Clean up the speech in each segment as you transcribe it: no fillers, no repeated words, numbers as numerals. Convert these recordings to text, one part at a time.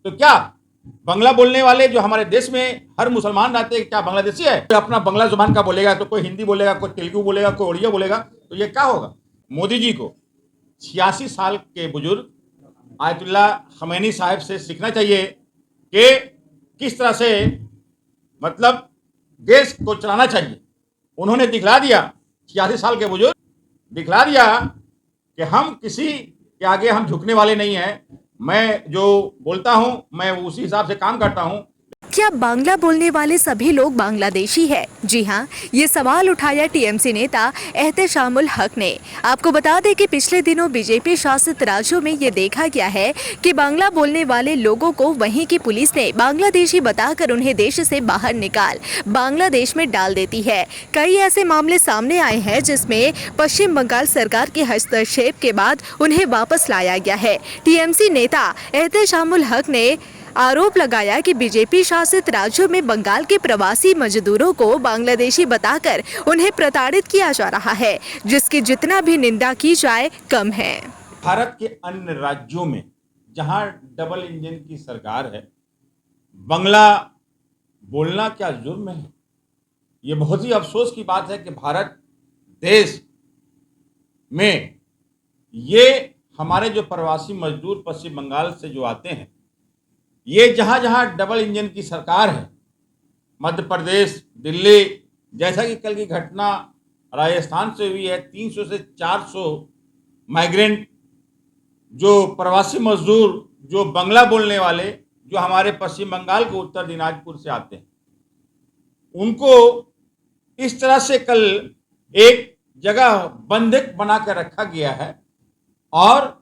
तो क्या बंगला बोलने वाले जो हमारे देश में हर मुसलमान रहते हैं क्या बांग्लादेशी है? कोई अपना बंगला जुबान का बोलेगा तो कोई हिंदी बोलेगा, कोई तेलुगु बोलेगा, कोई उड़िया बोलेगा, तो ये क्या होगा? मोदी जी को 86 साल के बुजुर्ग आयतुल्ला खमैनी साहब से सीखना चाहिए कि किस तरह से मतलब देश को चलाना चाहिए। उन्होंने दिखला दिया, 86 साल के बुजुर्ग दिखला दिया कि हम किसी के आगे हम झुकने वाले नहीं हैं। मैं जो बोलता हूं मैं उसी हिसाब से काम करता हूं। क्या बांग्ला बोलने वाले सभी लोग बांग्लादेशी हैं? जी हाँ, ये सवाल उठाया टीएमसी नेता एहतेशामुल हक ने। आपको बता दें कि पिछले दिनों बीजेपी शासित राज्यों में ये देखा गया है कि बांग्ला बोलने वाले लोगों को वहीं की पुलिस ने बांग्लादेशी बताकर उन्हें देश से बाहर निकाल बांग्लादेश में डाल देती है। कई ऐसे मामले सामने आए हैं जिसमें पश्चिम बंगाल सरकार के हस्तक्षेप के बाद उन्हें वापस लाया गया है। टीएमसी नेता एहतेशामुल हक ने आरोप लगाया कि बीजेपी शासित राज्यों में बंगाल के प्रवासी मजदूरों को बांग्लादेशी बताकर उन्हें प्रताड़ित किया जा रहा है, जिसकी जितना भी निंदा की जाए कम है। भारत के अन्य राज्यों में जहां डबल इंजन की सरकार है, बंगला बोलना क्या जुर्म है? ये बहुत ही अफसोस की बात है कि भारत देश में ये हमारे जो प्रवासी मजदूर पश्चिम बंगाल से जो आते हैं, ये जहां जहां डबल इंजन की सरकार है, मध्य प्रदेश, दिल्ली, जैसा कि कल की घटना राजस्थान से हुई है, 300 से 400 माइग्रेंट जो प्रवासी मजदूर जो बंगला बोलने वाले जो हमारे पश्चिम बंगाल के उत्तर दिनाजपुर से आते हैं, उनको इस तरह से कल एक जगह बंधक बना कर रखा गया है और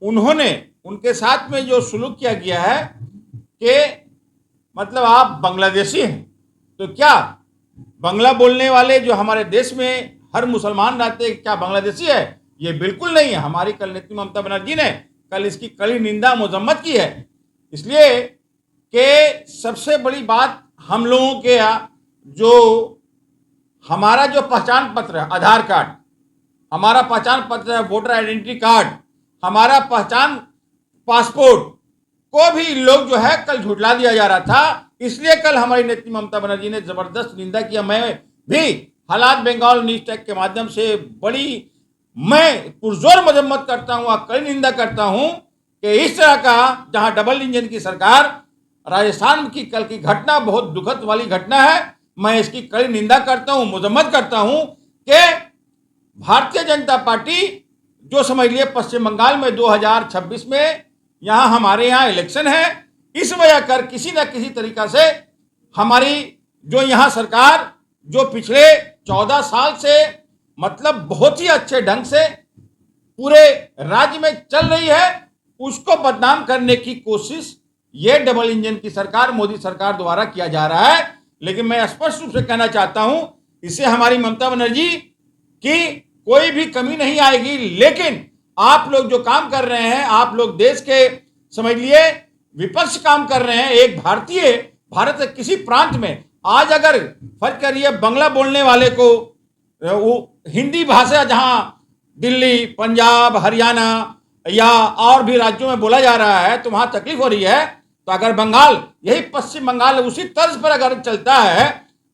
उन्होंने उनके साथ में जो सुलूक किया गया है कि मतलब आप बांग्लादेशी हैं, तो क्या बंगला बोलने वाले जो हमारे देश में हर मुसलमान रहते हैं क्या बांग्लादेशी है? ये बिल्कुल नहीं है। हमारी कल नेत्री ममता बनर्जी ने कल इसकी कड़ी निंदा मजम्मत की है, इसलिए कि सबसे बड़ी बात हम लोगों के जो हमारा जो पहचान पत्र है, आधार कार्ड, हमारा पहचान पत्र है, वोटर आइडेंटिटी कार्ड, हमारा पहचान पासपोर्ट को भी लोग जो है कल झुठला दिया जा रहा था। इसलिए कल हमारी नेत्री ममता बनर्जी ने जबरदस्त निंदा किया। मैं भी हालात बंगाल न्यूज टैक के माध्यम से मैं पुरजोर मजम्मत करता हूं और कड़ी निंदा करता हूं कि इस तरह का जहां डबल इंजन की सरकार, राजस्थान की कल की घटना बहुत दुखद वाली घटना है। मैं इसकी कड़ी निंदा करता हूं, मजम्मत करता हूं कि भारतीय जनता पार्टी जो समझ लिए पश्चिम बंगाल में 2026 में यहां हमारे यहां इलेक्शन है, इस वजह कर किसी न किसी तरीका से हमारी जो यहां सरकार जो पिछले 14 साल से मतलब बहुत ही अच्छे ढंग से पूरे राज्य में चल रही है, उसको बदनाम करने की कोशिश ये डबल इंजन की सरकार, मोदी सरकार द्वारा किया जा रहा है। लेकिन मैं स्पष्ट रूप से कहना चाहता हूं, इससे हमारी ममता बनर्जी की कोई भी कमी नहीं आएगी। लेकिन आप लोग जो काम कर रहे हैं, आप लोग देश के समझ लिए विपक्ष काम कर रहे हैं। एक भारतीय भारत के किसी प्रांत में आज अगर फर्ज करिए बंगला बोलने वाले को वो हिंदी भाषा जहां दिल्ली, पंजाब, हरियाणा या और भी राज्यों में बोला जा रहा है तो वहां तकलीफ हो रही है, तो अगर बंगाल यही पश्चिम बंगाल उसी तर्ज पर अगर चलता है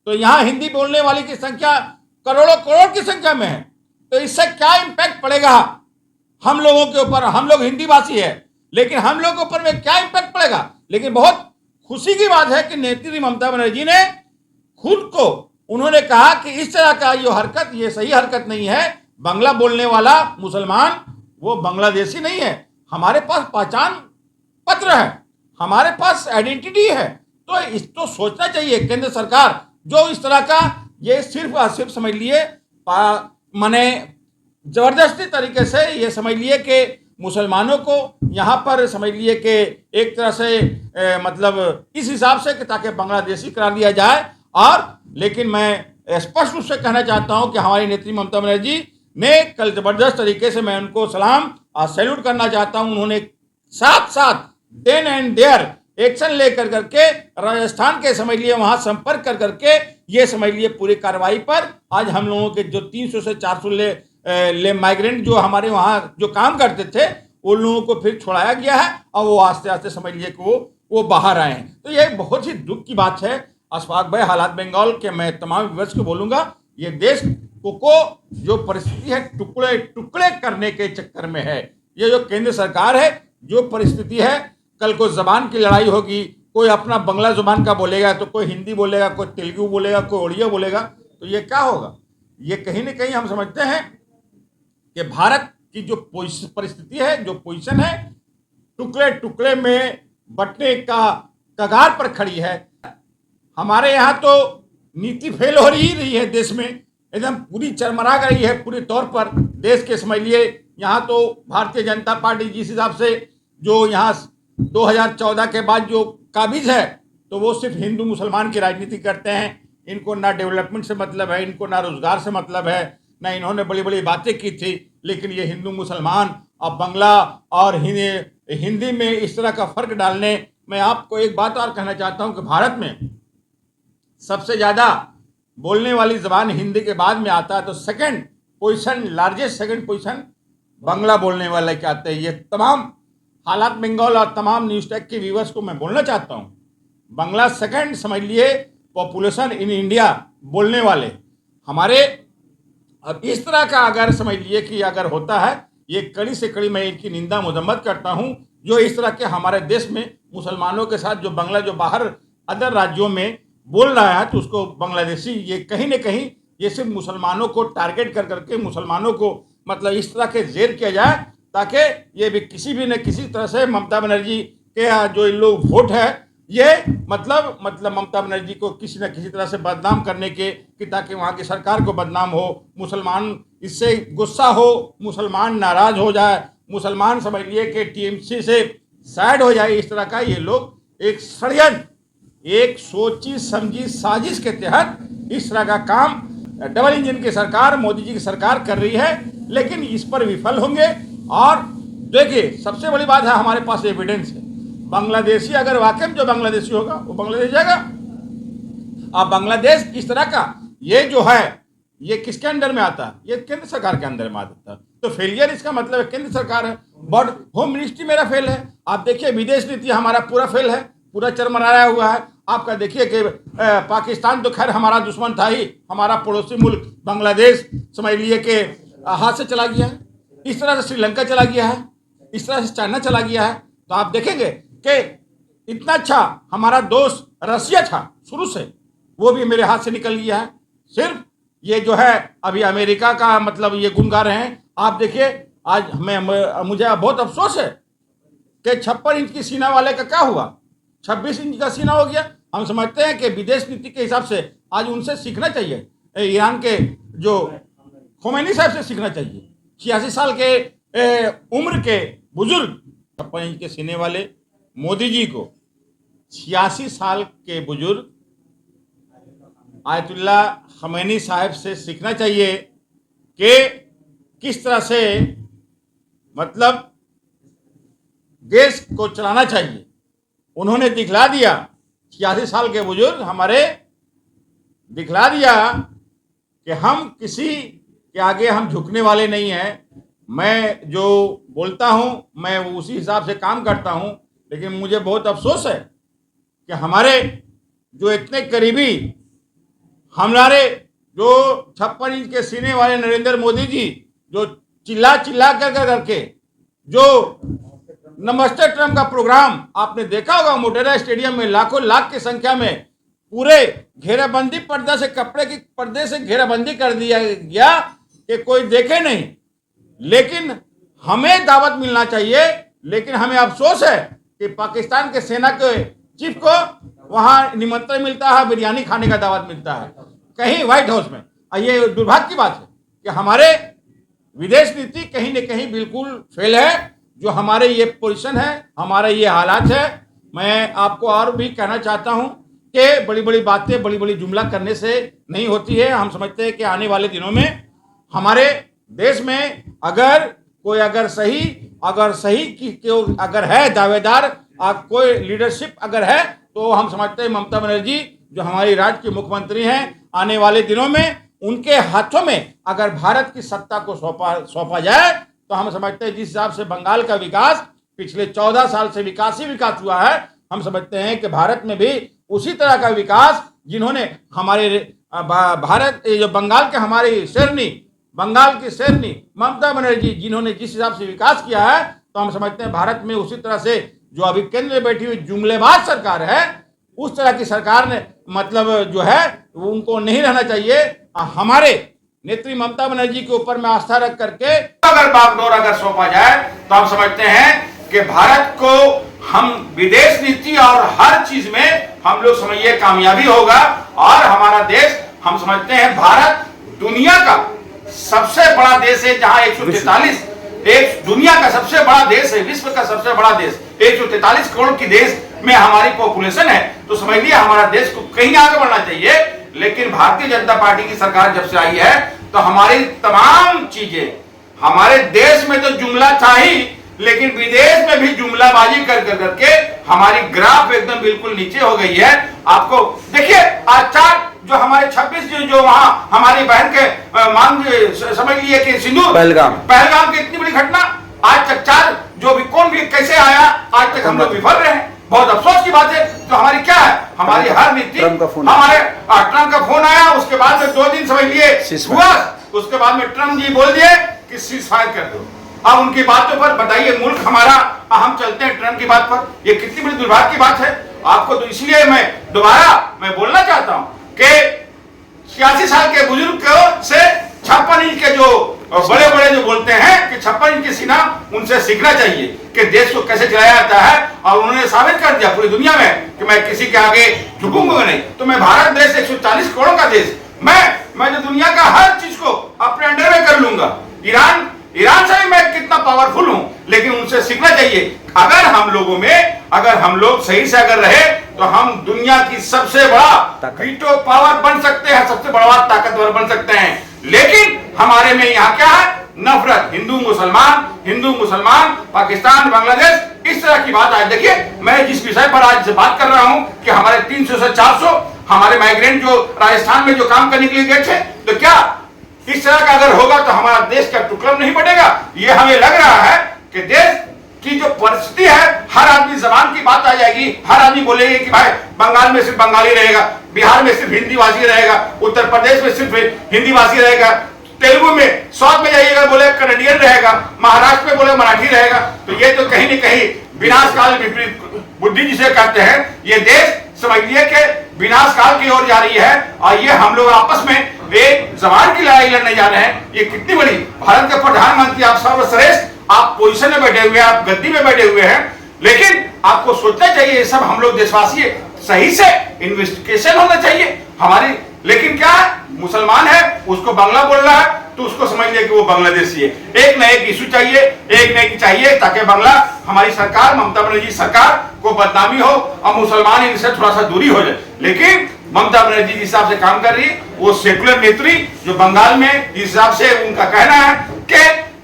तो यहां हिंदी बोलने वाली की संख्या करोड़ों करोड़ की संख्या में है, तो इससे क्या इंपैक्ट पड़ेगा हम लोगों के ऊपर? हम लोग हिंदी भाषी है, लेकिन हम लोगों के ऊपर में क्या इंपैक्ट पड़ेगा? लेकिन बहुत खुशी की बात है कि नेत्री ममता बनर्जी ने खुद को उन्होंने कहा कि इस तरह का ये हरकत ये सही हरकत नहीं है। बंगला बोलने वाला मुसलमान वो बांग्लादेशी नहीं है, हमारे पास पहचान पत्र है, हमारे पास आइडेंटिटी है। तो इस तो सोचना चाहिए केंद्र सरकार जो इस तरह का ये सिर्फ समझ लिए माने जबरदस्ती तरीके से ये समझ लिए कि मुसलमानों को यहाँ पर समझ लिए कि एक तरह से मतलब इस हिसाब से कि ताकि बांग्लादेशी करार दिया जाए। और लेकिन मैं स्पष्ट रूप से कहना चाहता हूँ कि हमारी नेत्री ममता बनर्जी ने कल जबरदस्त तरीके से मैं उनको सलाम और सैल्यूट करना चाहता हूँ। उन्होंने साथ साथ देन एंड देयर एक्शन लेकर करके राजस्थान के समझ लिए वहां संपर्क कर करके ये समझ लिए पूरी कार्रवाई पर आज हम लोगों के जो 300 से 400 ले माइग्रेंट जो हमारे वहां जो काम करते थे उन लोगों को फिर छुड़ाया गया है और वो आस्ते आस्ते समझ लिए कि वो बाहर आए हैं। तो ये बहुत ही दुख की बात है। अशफाक भाई, हालात बंगाल के मैं तमाम व्यूअर्स को बोलूंगा, ये देश को जो परिस्थिति है टुकड़े टुकड़े करने के चक्कर में है। ये जो केंद्र सरकार है, जो परिस्थिति है, कल को जबान की लड़ाई होगी, कोई अपना बंगला जुबान का बोलेगा तो कोई हिंदी बोलेगा, कोई तेलुगु बोलेगा, कोई उड़िया बोलेगा, तो ये क्या होगा? ये कहीं ना कहीं हम समझते हैं कि भारत की जो परिस्थिति है, जो पोजीशन है, टुकड़े टुकड़े में बंटने का कगार पर खड़ी है। हमारे यहाँ तो नीति फेल हो रही है देश में, एकदम पूरी चरमरा गई है पूरे तौर पर देश के। समझ लिए यहाँ तो भारतीय जनता पार्टी जिस हिसाब से जो यहाँ 2014 के बाद जो काबिज है, तो वो सिर्फ हिंदू मुसलमान की राजनीति करते हैं। इनको ना डेवलपमेंट से मतलब है, इनको ना रोजगार से मतलब है, ना इन्होंने बड़ी बड़ी बातें की थी, लेकिन ये हिंदू मुसलमान और बंगला और हिंदी में इस तरह का फर्क डालने। मैं आपको एक बात और कहना चाहता हूं कि भारत में सबसे ज्यादा बोलने वाली जबान हिंदी के बाद में आता है, तो second position, largest second position Bangla बोलने वाले के आते हैं। ये तमाम हालात बंगाल और तमाम न्यूज टेक के व्यूअर्स को मैं बोलना चाहता हूं, बांग्ला सेकंड समझ लिए पॉपुलेशन इन इंडिया बोलने वाले हमारे। अब इस तरह का अगर समझ लिए कि अगर होता है, ये कड़ी से कड़ी मैं इनकी निंदा मजम्मत करता हूं, जो इस तरह के हमारे देश में मुसलमानों के साथ जो बांग्ला जो बाहर अदर राज्यों में बोल रहा है, तो उसको बांग्लादेशी, ये कहीं ना कहीं ये सिर्फ मुसलमानों को टारगेट कर करके मुसलमानों को मतलब इस तरह के जेर किया जाए, ताकि ये भी किसी भी न किसी तरह से ममता बनर्जी के जो इन लोग वोट है, ये मतलब ममता बनर्जी को किसी न किसी तरह से बदनाम करने के, कि ताकि वहाँ की सरकार को बदनाम हो, मुसलमान इससे गुस्सा हो, मुसलमान नाराज हो जाए, मुसलमान समझ लिए कि टीएमसी से साइड हो जाए। इस तरह का ये लोग एक षड्यंत्र, एक सोची समझी साजिश के तहत इस तरह का काम डबल इंजन की सरकार, मोदी जी की सरकार कर रही है, लेकिन इस पर विफल होंगे। और देखिए, सबसे बड़ी बात है, हमारे पास एविडेंस है। बांग्लादेशी अगर वाकई में जो बांग्लादेशी होगा वो बांग्लादेश जाएगा। अब बांग्लादेश इस तरह का ये जो है, ये किसके अंडर में आता है? ये केंद्र सरकार के अंदर में आता है। तो फेलियर इसका मतलब है केंद्र सरकार है, बट होम मिनिस्ट्री मेरा फेल है। आप देखिए, विदेश नीति हमारा पूरा फेल है, पूरा चरमराया हुआ है। आपका देखिए कि पाकिस्तान तो खैर हमारा दुश्मन था ही, हमारा पड़ोसी मुल्क बांग्लादेश समझ लिए कि हाथ से चला गया है, इस तरह से श्रीलंका चला गया है, इस तरह से चाइना चला गया है। तो आप देखेंगे कि इतना अच्छा हमारा दोस्त रसिया था शुरू से, वो भी मेरे हाथ से निकल गया है। सिर्फ ये जो है अभी अमेरिका का मतलब ये गुण गा रहे हैं। आप देखिए, आज मुझे बहुत अफसोस है कि 56 इंच की सीना वाले का क्या हुआ, 26 इंच का सीना हो गया। हम समझते हैं कि विदेश नीति के हिसाब से आज उनसे सीखना चाहिए, ईरान के जो खोमेनी साहब से सीखना चाहिए। 86 साल के उम्र के बुजुर्ग, 56 इंच के सीने वाले मोदी जी को 86 साल के बुजुर्ग आयतुल्ला खमैनी साहब से सीखना चाहिए कि किस तरह से मतलब देश को चलाना चाहिए। उन्होंने दिखला दिया, 86 साल के बुजुर्ग हमारे दिखला दिया कि हम किसी के आगे हम झुकने वाले नहीं हैं। मैं जो बोलता हूं मैं उसी हिसाब से काम करता हूं, लेकिन मुझे बहुत अफसोस है कि हमारे जो इतने करीबी हमारे जो 56 इंच के सीने वाले नरेंद्र मोदी जी, जो चिल्ला चिल्ला करके जो नमस्ते ट्रम्प का प्रोग्राम आपने देखा होगा, मोटेरा स्टेडियम में लाखों लाख की संख्या में पूरे घेराबंदी पर्दा से, कपड़े की पर्दे से घेराबंदी कर दिया गया कि कोई देखे नहीं। लेकिन हमें दावत मिलना चाहिए, लेकिन हमें अफसोस है कि पाकिस्तान के सेना के चीफ को वहां निमंत्रण मिलता है, बिरयानी खाने का दावत मिलता है कहीं व्हाइट हाउस में। और ये दुर्भाग्य की बात है कि हमारे विदेश नीति कहीं न कहीं बिल्कुल फेल है। जो हमारे ये पोजीशन है, हमारे ये हालात है। मैं आपको और भी कहना चाहता हूं कि बड़ी बड़ी बातें, बड़ी बड़ी जुमला करने से नहीं होती है। हम समझते हैं कि आने वाले दिनों में हमारे देश में अगर कोई अगर सही की अगर है दावेदार, कोई लीडरशिप अगर है, तो हम समझते हैं ममता बनर्जी जो हमारी राज्य की मुख्यमंत्री हैं, आने वाले दिनों में उनके हाथों में अगर भारत की सत्ता को सौंपा जाए, तो हम समझते हैं जिस हिसाब से बंगाल का विकास पिछले 14 साल से विकास ही विकास हुआ है, हम समझते हैं कि भारत में भी उसी तरह का विकास जिन्होंने हमारे भारत ये जो बंगाल के हमारी शेरनी, बंगाल की शेरनी ममता बनर्जी जिन्होंने जिस हिसाब से विकास किया है, तो हम समझते हैं भारत में उसी तरह से जो अभी केंद्र में बैठी हुई जुमलेबाज सरकार है, उस तरह की सरकार ने मतलब जो है उनको नहीं रहना चाहिए। हमारे नेत्री ममता बनर्जी के ऊपर में आस्था रख करके अगर बागडोर अगर सौंपा जाए तो हम समझते हैं कि भारत को हम विदेश नीति और हर चीज में हम लोग समझिए कामयाबी होगा और हमारा देश हम समझते हैं भारत दुनिया का सबसे बड़ा देश है, जहां 143 एक दुनिया का सबसे बड़ा देश है, विश्व का सबसे बड़ा देश 143 करोड़ की देश में हमारी पॉपुलेशन है, तो समझ लिया हमारा देश को कहीं आगे बढ़ना चाहिए। लेकिन भारतीय जनता पार्टी की सरकार जब से आई है तो हमारी तमाम चीजें, हमारे देश में तो जुमला था ही, लेकिन विदेश में भी जुमलाबाजी कर करके हमारी ग्राफ एकदम बिल्कुल नीचे हो गई है। आपको देखिए आज 4 जो हमारे 26 जो वहां हमारी बहन के मांग समझ लिए कि सिंदूर पहलगाम की इतनी बड़ी घटना, आज तक 4 जो भी कौन भी कैसे आया, आज तक हम लोग विफल रहे हैं। बहुत अफसोस की बात है। तो हमारी क्या है, हमारी हर नीति, हमारे ट्रम्प का फोन आया, उसके बाद में 2 दिन समझ लिए हुआ, उसके बाद में ट्रम्प जी बोल दिए कि सीज फायर कर दो। अब उनकी बातों पर बताइए मुल्क हमारा, हम चलते हैं ट्रम्प की बात पर, ये कितनी बड़ी दुर्भाग्य की बात है। आपको तो इसलिए मैं दोबारा बोलना चाहता हूं कि 86 साल के बुजुर्ग को से 56 इंच के जो बड़े बड़े जो बोलते हैं कि 56 इंच की सीना, उनसे सीखना चाहिए कि देश को कैसे चलाया जाता है। और उन्होंने साबित कर दिया पूरी दुनिया में कि मैं किसी के आगे झुकूंगा नहीं। तो मैं भारत देश 140 करोड़ का देश, मैं जो दुनिया का हर चीज को अपने अंडर में कर लूंगा। ईरान से भी मैं कितना पावरफुल हूं, लेकिन उनसे सीखना चाहिए। अगर हम लोगों में, अगर हम लोग सही से अगर रहे तो हम दुनिया की सबसे बड़ा वीटो पावर बन सकते हैं, सबसे बड़ा ताकतवर बन सकते हैं। लेकिन हमारे में यहाँ क्या है, नफरत, हिंदू मुसलमान, पाकिस्तान, बांग्लादेश, इस तरह की बात। आज देखिए मैं जिस विषय पर आज से बात कर रहा हूं कि हमारे 300 से 400 हमारे माइग्रेंट जो राजस्थान में जो काम करने के लिए गए थे, तो क्या इस तरह का अगर होगा तो हमारा देश का टुकड़ा नहीं बढ़ेगा। ये हमें लग रहा है कि देश की जो परिस्थिति है, हर आदमी जबान की बात आ जाएगी, हर आदमी बोलेगा कि भाई बंगाल में सिर्फ बंगाली रहेगा, बिहार में सिर्फ हिंदी भाषी रहेगा, उत्तर प्रदेश में सिर्फ हिंदी भाषी रहेगा, तेलुगु में, साउथ में जाइएगा बोले कनेडियन रहेगा, महाराष्ट्र में बोले मराठी रहेगा। तो ये तो कहीं न कहीं विनाशकाल विपरीत बुद्धि जिसे कहते हैं, ये देश समझिए कि विनाशकाल की ओर जा रही है। और ये हम लोग आपस में एक जबान की लड़ाई लड़ने जा रहे हैं। ये कितनी बड़ी, भारत के प्रधानमंत्री आप सर्वश्रेष्ठ, आप पोजीशन में बैठे हुए हैं, आप गद्दी में बैठे हुए हैं, लेकिन आपको सोचना चाहिए ये सब हम लोग देशवासी सही से इन्वेस्टिगेशन होना चाहिए हमारी। लेकिन क्या है, मुसलमान है, उसको बांग्ला बोल रहा है तो उसको समझ लिया कि वो बांग्लादेशी है। एक न एक इशू चाहिए, एक न एक चाहिए ताकि बांग्ला हमारी सरकार, ममता बनर्जी सरकार को बदनामी हो और मुसलमान इनसे थोड़ा सा दूरी हो जाए। लेकिन ममता बनर्जी जिस हिसाब से काम कर रही है, वो सेकुलर नेत्री जो बंगाल में जिस हिसाब से उनका कहना है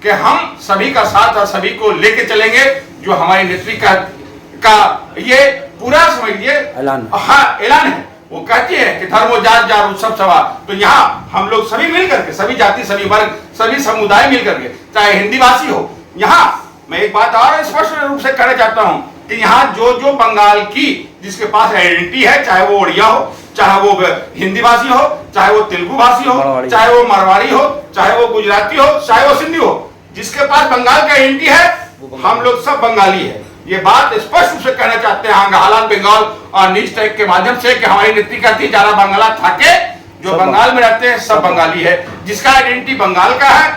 कि हम सभी का साथ और सभी को लेके चलेंगे, जो हमारी नेत्री का ये पूरा समझिए ऐलान है। वो कहती है कि धर्मो जात जार उत्सव सभा। तो यहाँ हम लोग सभी मिल करके, सभी जाति, सभी वर्ग, सभी समुदाय मिल करके, चाहे हिंदी भाषी हो, यहाँ मैं एक बात और स्पष्ट रूप से कहना चाहता हूँ कि यहाँ जो बंगाल की जिसके पास आइडेंटिटी है, चाहे वो उड़िया हो, चाहे वो हिंदी भाषी हो, चाहे वो तेलुगु भाषी हो, चाहे वो मारवाड़ी हो, चाहे वो गुजराती हो, चाहे वो सिंधी हो, जिसके पास बंगाल का आइडेंटिटी है, हम लोग सब बंगाली है। ये बात स्पष्ट रूप से कहना चाहते हैं हालात बंगाल और न्यूज टैग के माध्यम से कि हमारी नीति कहती ज्यादा बंगाला था के जो बंगाल में रहते हैं सब बंगाली है, जिसका आइडेंटिटी बंगाल का है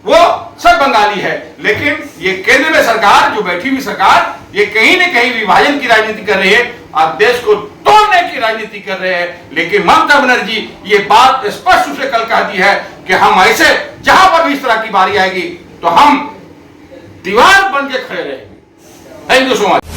वो सब बंगाली है। लेकिन ये केंद्र में सरकार जो बैठी हुई सरकार, ये कहीं न कहीं विभाजन की राजनीति कर रही है और देश को तोड़ने की राजनीति कर रहे हैं। लेकिन ममता बनर्जी ये बात स्पष्ट रूप से कल कहती है कि हम ऐसे जहां पर भी इस तरह की बारी आएगी तो हम दीवार बन के खड़े रहेंगे। Thank you so much.